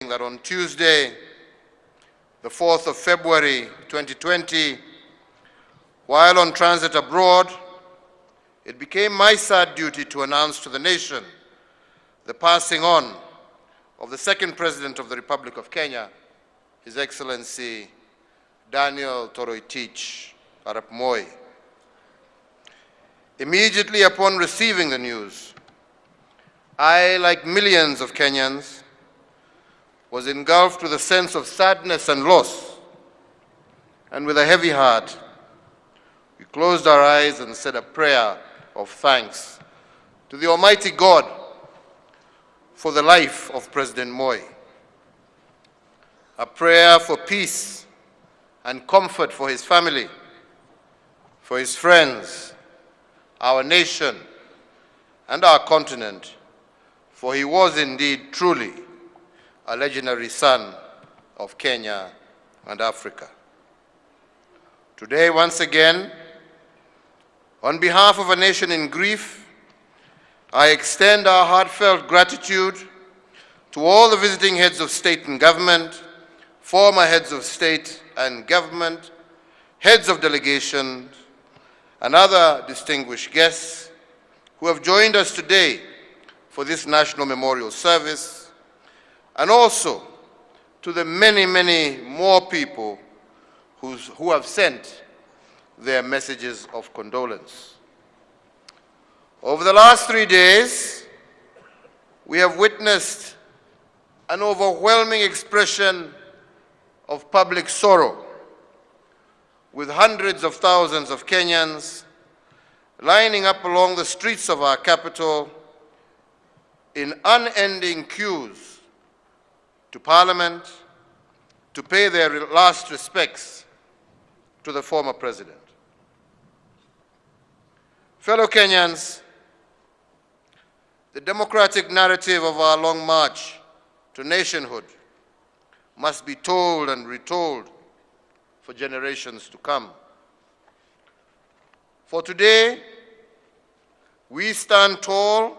saying that on Tuesday, the 4th of February 2020, while on transit abroad, it became my sad duty to announce to the nation the passing on of the second President of the Republic of Kenya, His Excellency Daniel Toroitich Arap Moi. Immediately upon receiving the news, I, like millions of Kenyans, was engulfed with a sense of sadness and loss, and with a heavy heart, we closed our eyes and said a prayer of thanks to the Almighty God for the life of President Moi, a prayer for peace and comfort for his family, for his friends, our nation, and our continent, for he was indeed truly a legendary son of Kenya and Africa. Today, once again, on behalf of a nation in grief, I extend our heartfelt gratitude to all the visiting heads of state and government, former heads of state and government, heads of delegations, and other distinguished guests who have joined us today for this national memorial service, and also to the many, many more people who have sent their messages of condolence. Over the last 3 days, we have witnessed an overwhelming expression of public sorrow, with hundreds of thousands of Kenyans lining up along the streets of our capital in unending queues to Parliament to pay their last respects to the former president. Fellow Kenyans, the democratic narrative of our long march to nationhood must be told and retold for generations to come. For today, we stand tall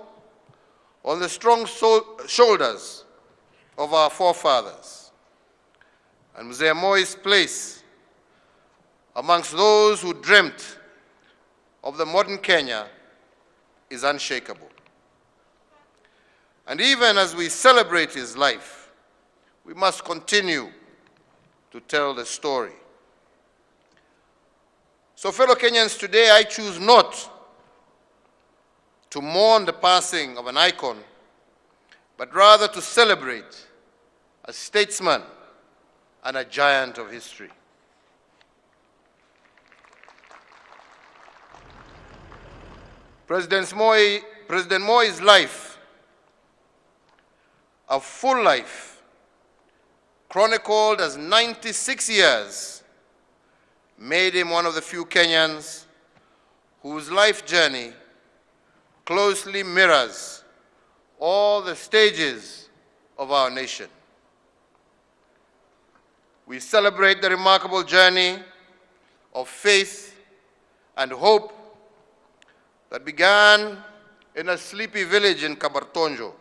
on the strong shoulders of our forefathers, and Mzee Moi's place amongst those who dreamt of the modern Kenya is unshakable. And even as we celebrate his life, we must continue to tell the story. So, fellow Kenyans, today I choose not to mourn the passing of an icon, but rather to celebrate a statesman and a giant of history. President Moi's life, a full life, chronicled as 96 years, made him one of the few Kenyans whose life journey closely mirrors all the stages of our nation. We celebrate the remarkable journey of faith and hope that began in a sleepy village in Kabartonjo.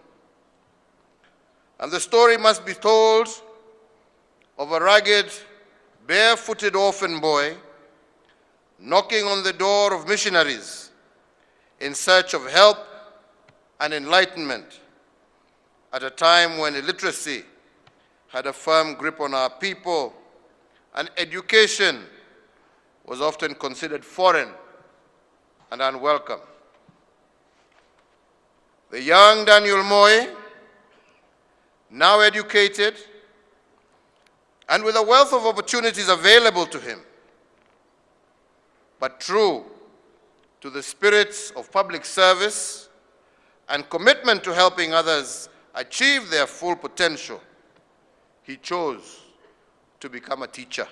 And the story must be told of a rugged, barefooted orphan boy knocking on the door of missionaries in search of help and enlightenment at a time when illiteracy had a firm grip on our people and education was often considered foreign and unwelcome. The young Daniel Moi, now educated and with a wealth of opportunities available to him, but true to the spirits of public service and commitment to helping others achieve their full potential, he chose to become a teacher.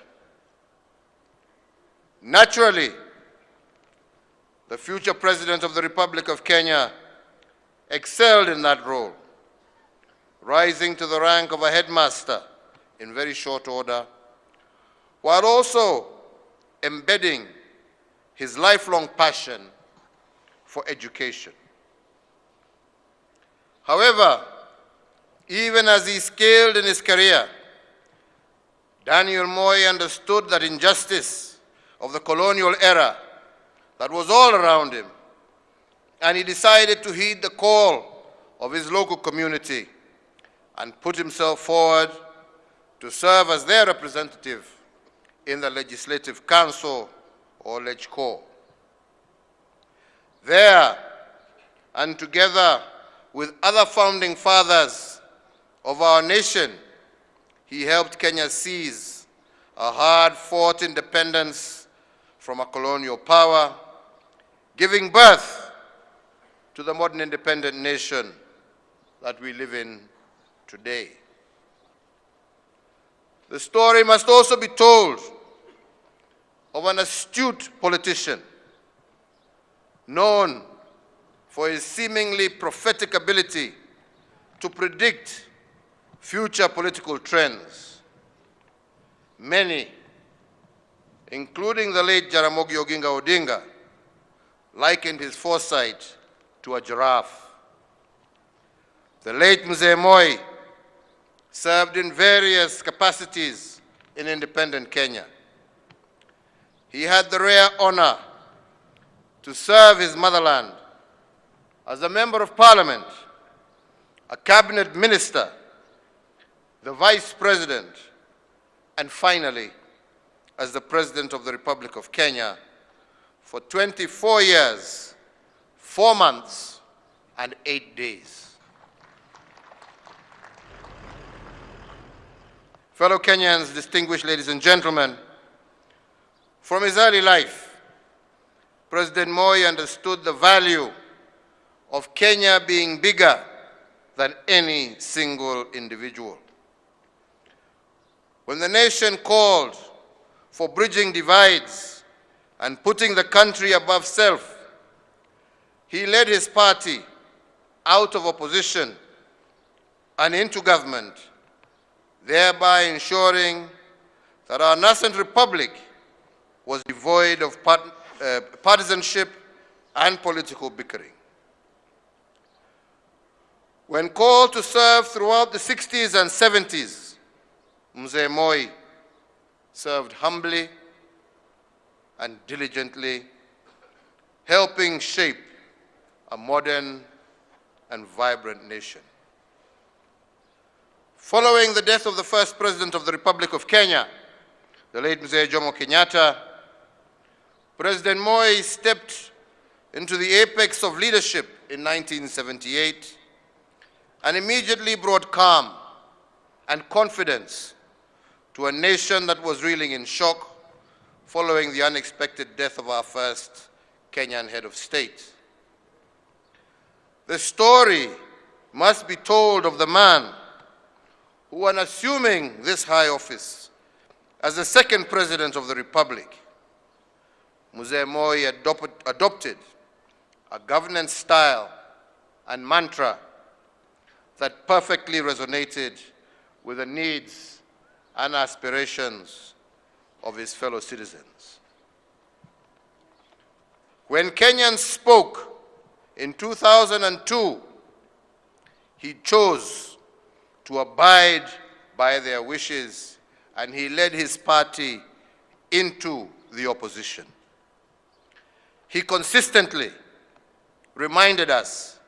Naturally, the future President of the Republic of Kenya excelled in that role, rising to the rank of a headmaster in very short order, while also embedding his lifelong passion for education. However, Even as he scaled in his career, Daniel Moi understood that injustice of the colonial era that was all around him, and he decided to heed the call of his local community and put himself forward to serve as their representative in the Legislative Council, or LegCo. There, and together with other founding fathers of our nation, he helped Kenya seize a hard-fought independence from a colonial power, giving birth to the modern independent nation that we live in today. The story must also be told of an astute politician known for his seemingly prophetic ability to predict future political trends. Many, including the late Jaramogi Oginga Odinga, likened his foresight to a giraffe. The late Mzee Moi served in various capacities in independent Kenya. He had the rare honor to serve his motherland as a member of parliament, a cabinet minister, the vice president, and finally, as the president of the Republic of Kenya for 24 years, 4 months, and 8 days. Fellow Kenyans, distinguished ladies and gentlemen, from his early life, President Moi understood the value of Kenya being bigger than any single individual. When the nation called for bridging divides and putting the country above self, he led his party out of opposition and into government, thereby ensuring that our nascent republic was devoid of partisanship and political bickering. When called to serve throughout the 60s and 70s, Mzee Moi served humbly and diligently, helping shape a modern and vibrant nation. Following the death of the first president of the Republic of Kenya, the late Mzee Jomo Kenyatta, President Moi stepped into the apex of leadership in 1978 and immediately brought calm and confidence to a nation that was reeling in shock following the unexpected death of our first Kenyan head of state. The story must be told of the man who, when assuming this high office as the second president of the Republic, Mzee Moi adopted a governance style and mantra that perfectly resonated with the needs and aspirations of his fellow citizens. When Kenyans spoke in 2002, he chose to abide by their wishes, and he led his party into the opposition. He consistently reminded us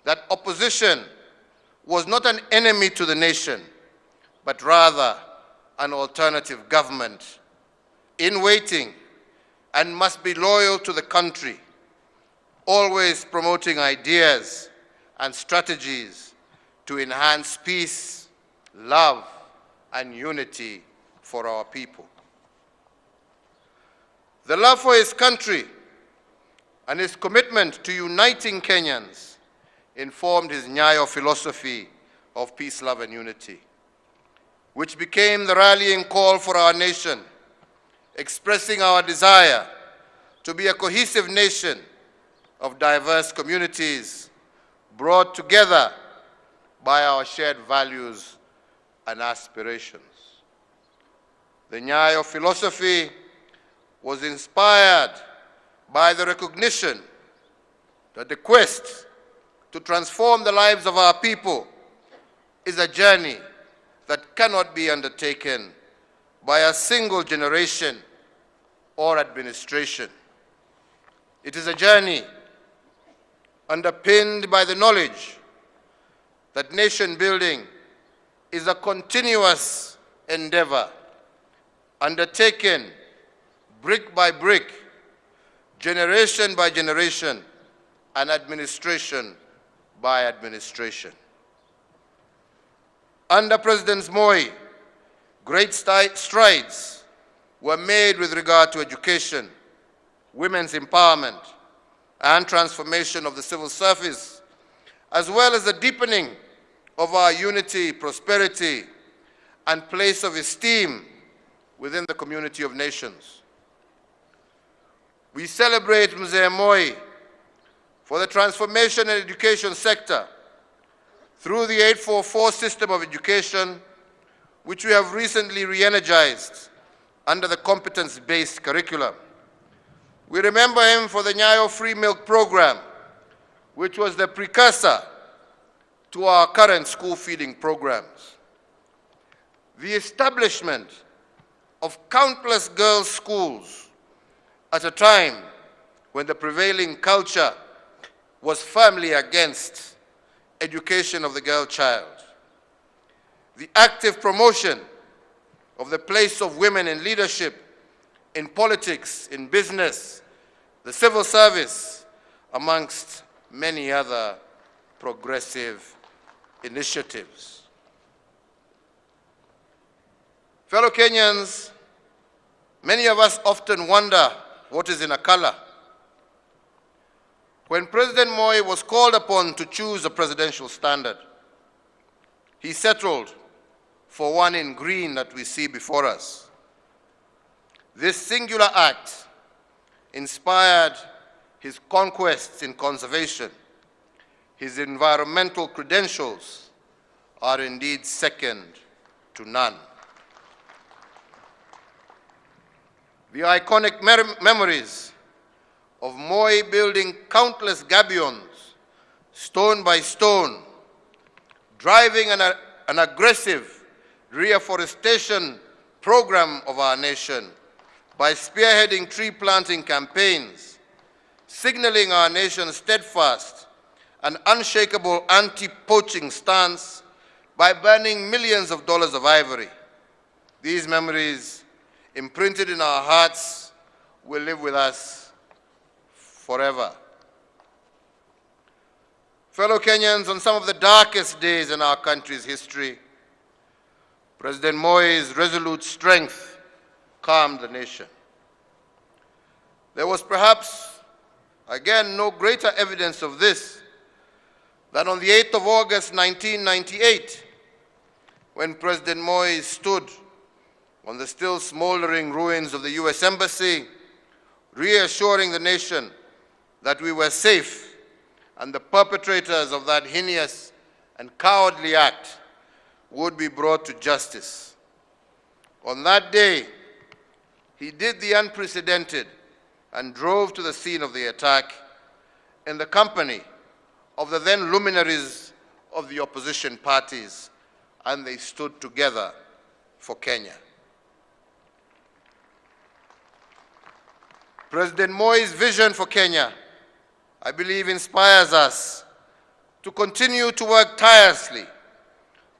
that opposition was not an enemy to the nation, but rather an alternative government in waiting and must be loyal to the country, always promoting ideas and strategies to enhance peace, love, and unity for our people. The love for his country and his commitment to uniting Kenyans informed his Nyayo philosophy of peace, love, and unity, which became the rallying call for our nation, expressing our desire to be a cohesive nation of diverse communities brought together by our shared values and aspirations. The Nyayo philosophy was inspired by the recognition that the quest to transform the lives of our people is a journey that cannot be undertaken by a single generation or administration. It is a journey underpinned by the knowledge that nation building is a continuous endeavor undertaken brick by brick, generation by generation, and administration by administration. Under President Moi, great strides were made with regard to education, women's empowerment, and transformation of the civil service, as well as the deepening of our unity, prosperity, and place of esteem within the community of nations. We celebrate Mzee Moi for the transformation in the education sector through the 844 system of education, which we have recently re-energized under the competence-based curriculum. We remember him for the Nyayo Free Milk Program, which was the precursor to our current school feeding programs. The establishment of countless girls' schools at a time when the prevailing culture was firmly against education of the girl child. The active promotion of the place of women in leadership, in politics, in business, the civil service, amongst many other progressive initiatives. Fellow Kenyans, many of us often wonder what is in a color. When President Moi was called upon to choose a presidential standard, he settled for one in green that we see before us. This singular act inspired his conquests in conservation. His environmental credentials are indeed second to none. The iconic memories of Moi building countless gabions, stone by stone, driving an aggressive reforestation program of our nation by spearheading tree planting campaigns, signaling our nation's steadfast and unshakable anti-poaching stance by burning millions of dollars of ivory. These memories, imprinted in our hearts, will live with us forever. Fellow Kenyans, on some of the darkest days in our country's history, President Moi's resolute strength calmed the nation. There was perhaps, again, no greater evidence of this than on the 8th of August 1998, when President Moi stood on the still smoldering ruins of the US Embassy, reassuring the nation that we were safe and the perpetrators of that heinous and cowardly act would be brought to justice. On that day, he did the unprecedented and drove to the scene of the attack in the company of the then luminaries of the opposition parties, and they stood together for Kenya. President Moi's vision for Kenya, I believe, inspires us to continue to work tirelessly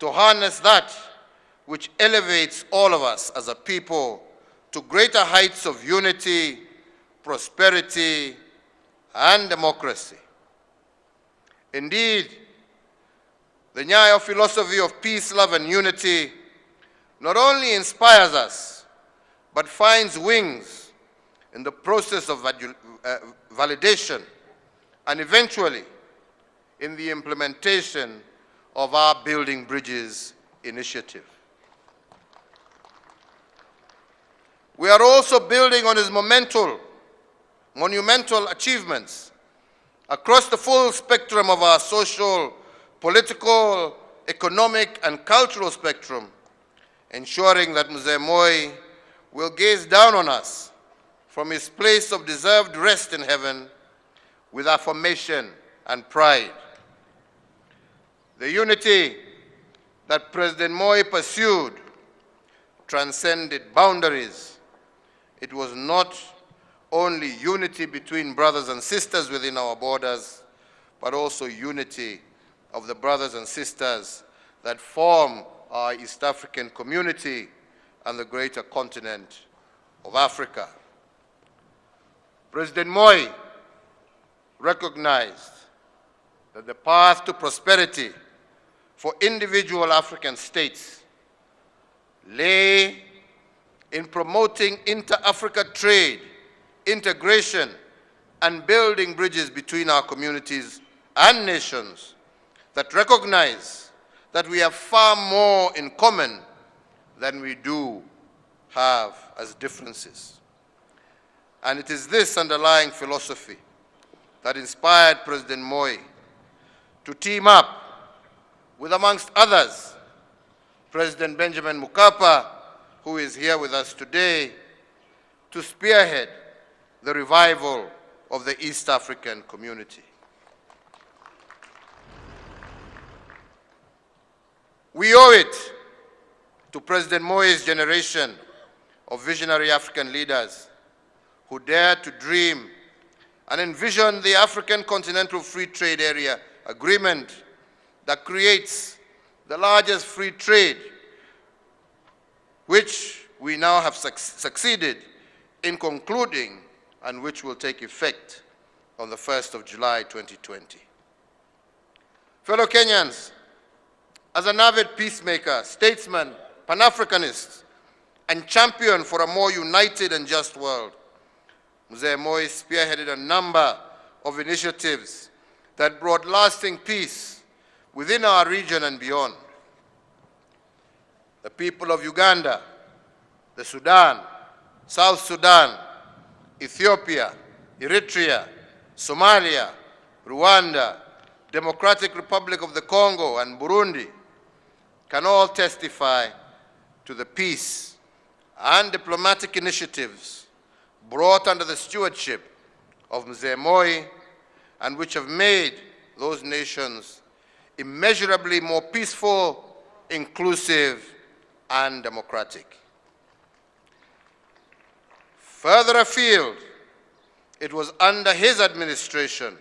to harness that which elevates all of us as a people to greater heights of unity, prosperity, and democracy. Indeed, the Nyayo philosophy of peace, love, and unity not only inspires us, but finds wings in the process of validation and eventually in the implementation of our Building Bridges initiative. We are also building on his monumental achievements across the full spectrum of our social, political, economic, and cultural spectrum, ensuring that Mzee Moi will gaze down on us from his place of deserved rest in heaven with affirmation and pride. The unity that President Moi pursued transcended boundaries. It was not only unity between brothers and sisters within our borders, but also unity of the brothers and sisters that form our East African community and the greater continent of Africa. President Moi recognized that the path to prosperity for individual African states lay in promoting inter-Africa trade, integration, and building bridges between our communities and nations that recognize that we have far more in common than we do have as differences. And it is this underlying philosophy that inspired President Moi to team up with, amongst others, President Benjamin Mkapa, who is here with us today, to spearhead the revival of the East African community. We owe it to President Moi's generation of visionary African leaders who dared to dream and envision the African Continental Free Trade Area Agreement that creates the largest free trade, which we now have succeeded in concluding and which will take effect on the 1st of July 2020. Fellow Kenyans, as an avid peacemaker, statesman, Pan-Africanist, and champion for a more united and just world, Mzee Moi spearheaded a number of initiatives that brought lasting peace within our region and beyond. The people of Uganda, the Sudan, South Sudan, Ethiopia, Eritrea, Somalia, Rwanda, Democratic Republic of the Congo, and Burundi can all testify to the peace and diplomatic initiatives brought under the stewardship of Mzee Moi and which have made those nations immeasurably more peaceful, inclusive, and democratic. Further afield, it was under his administration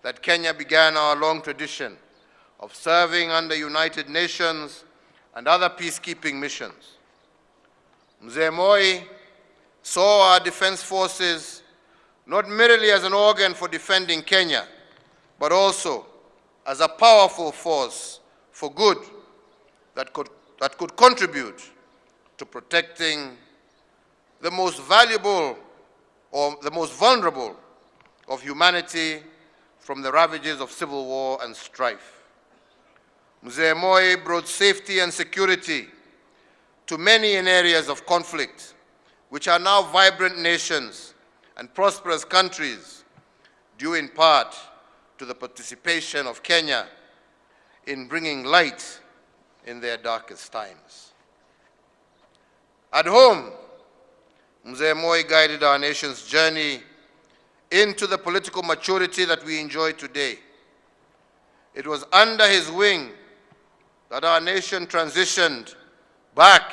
that Kenya began our long tradition of serving under United Nations and other peacekeeping missions. Mzee Moi saw our defense forces not merely as an organ for defending Kenya, but also as a powerful force for good that could contribute to protecting the most valuable or the most vulnerable of humanity from the ravages of civil war and strife. Mzee Moi brought safety and security to many in areas of conflict, which are now vibrant nations and prosperous countries, due in part to the participation of Kenya in bringing light in their darkest times. At home, Mzee Moi guided our nation's journey into the political maturity that we enjoy today. It was under his wing that our nation transitioned back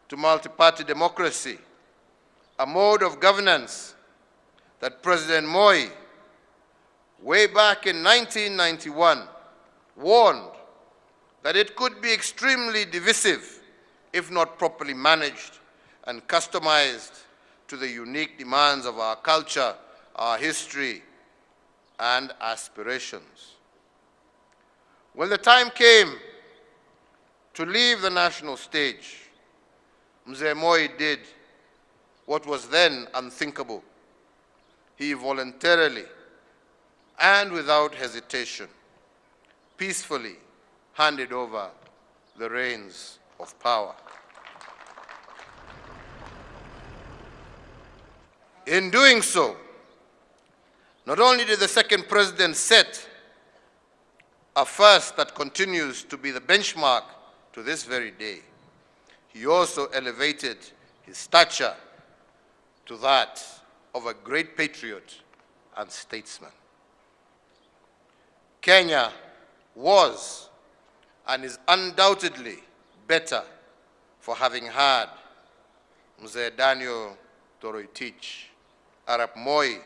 to multi-party democracy, a mode of governance that President Moi, way back in 1991, warned that it could be extremely divisive if not properly managed and customized to the unique demands of our culture, our history, and aspirations. When the time came to leave the national stage, Mzee Moi did what was then unthinkable. He voluntarily and without hesitation, peacefully handed over the reins of power. In doing so, not only did the second president set a first that continues to be the benchmark to this very day, he also elevated his stature to that of a great patriot and statesman. Kenya was and is undoubtedly better for having had Mzee Daniel Toroitich Arap Moi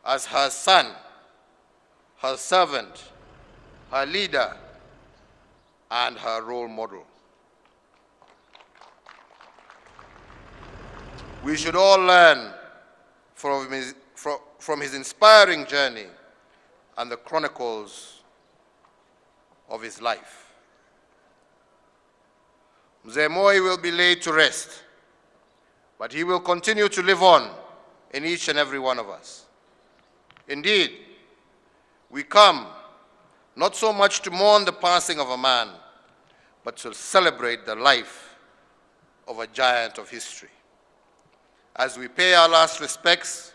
as her son, her servant, her leader, and her role model. We should all learn from his inspiring journey and the chronicles of his life. Mzee Moi will be laid to rest, but he will continue to live on in each and every one of us. Indeed, we come not so much to mourn the passing of a man, but to celebrate the life of a giant of history. As we pay our last respects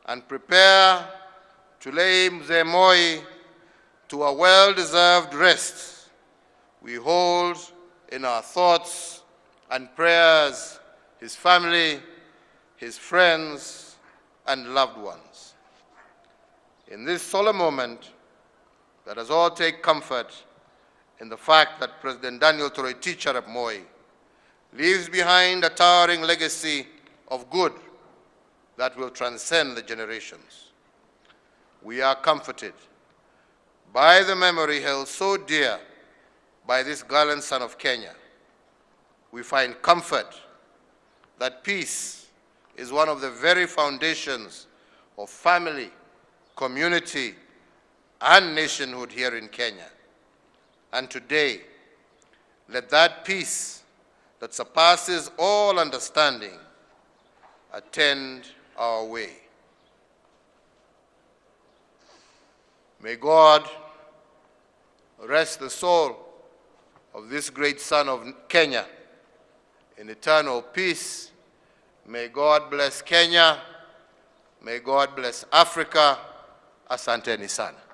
and prepare to lay Mzee Moi to a well-deserved rest, we hold in our thoughts and prayers his family, his friends, and loved ones. In this solemn moment, let us all take comfort in the fact that President Daniel Toroitich Arap Moi leaves behind a towering legacy of good that will transcend the generations. We are comforted by the memory held so dear by this gallant son of Kenya. We find comfort that peace is one of the very foundations of family, community, and nationhood here in Kenya. And today, let that peace that surpasses all understanding attend our way. May God rest the soul of this great son of Kenya in eternal peace. May God bless Kenya. May God bless Africa. Asanteni sana.